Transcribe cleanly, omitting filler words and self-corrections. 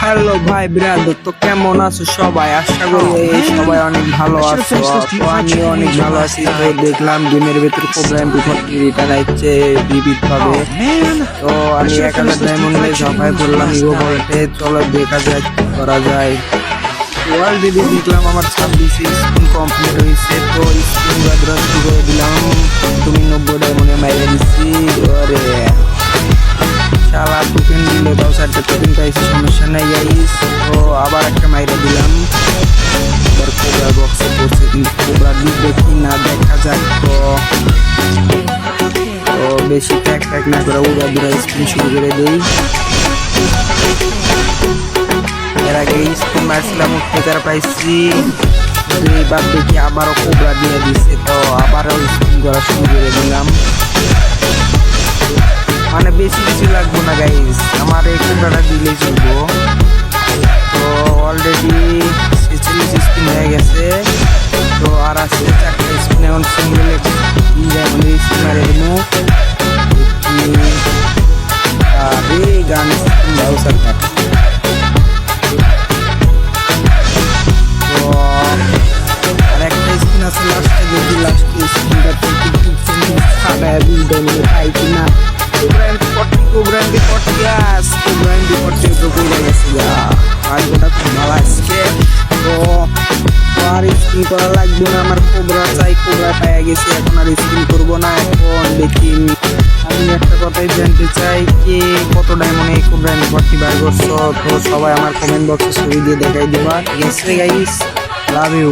Hello ভাই brother, তো কেমন আছো সবাই? আশা করি সবাই অনেক ভালো আছো। তো আমি অনেক ভালো আছি। তো দেখলাম গেমের ভেতর কোবরা এমপি40 রিটার্ন আসছে বিবিধ ভাবে। তো আমি 1000 ডায়মন্ডে ঝাঁপায় পড়লাম ইগো বলতে। চলো দেখা যাক কি করা যায়। অলরেডি দেখলাম আমার 26 স্পিন কমপ্লিট হয়েছে। তো স্পিন বাদরা শুরু করে দিলাম। তুমি 90 ডায়মন্ডে মাইরে দিচ্ছি। ওরে শালা টোকেন দিলে দাও, 4টা টোকেন পাইছি, সমস্যা নাই গাইস। তো আবার একটা মাইরা দিলাম। এবার কোবরা বক্সে পড়ছে, কিন্তু কোবরা দিবে কি না দেখা যাক। তো বেশি ট্যাক না করে উড়া দুরা স্পিন শুরু করে দেই। এর আগে স্পিন মারছিলাম, উপকার পাইছি। এবার দেখি আবারও কোবরা দিয়ে দিচ্ছে। তো আবারও স্পিন করা শুরু করে দিলাম। মানে বেশি কিছু লাগবো না গাইস, আমার এই কোবরাটা দিলেই চলবো। তো অলরেডি 46 স্পিন হয়ে গেছে। তো আর আছে 4টা স্পিন, এখন সিঙ্গেল স্পিন মারে দেবো। আরে গান স্পিন দাও সরকার। তো আর একটা স্পিন আছে লাস্টে, যদি লাস্ট স্পিনটা খাটায় বুঝতে পাই কিনা। কোবরা এমপি40 গাছ, কোবরা এমপি40 তো কইরা গেছে গা। ভাগ্যটা খুব ভালো আজকে। তো আর স্পিন করা লাগবে না, আমার কোবরা চাই। কোবরা পেয়ে গেছি, এখন আর স্পিন করবো না। এখন দেখি আমি একটা কথাই জানতে চাই, কে কত ডায়মন্ডে এই কোবরা এমপি40 বার করছো? তো সবাই আমার কমেন্ট বক্সে ছবি দিয়ে দেখাই দিবা। ঠিক আছে গাইস, লাভ ইউ।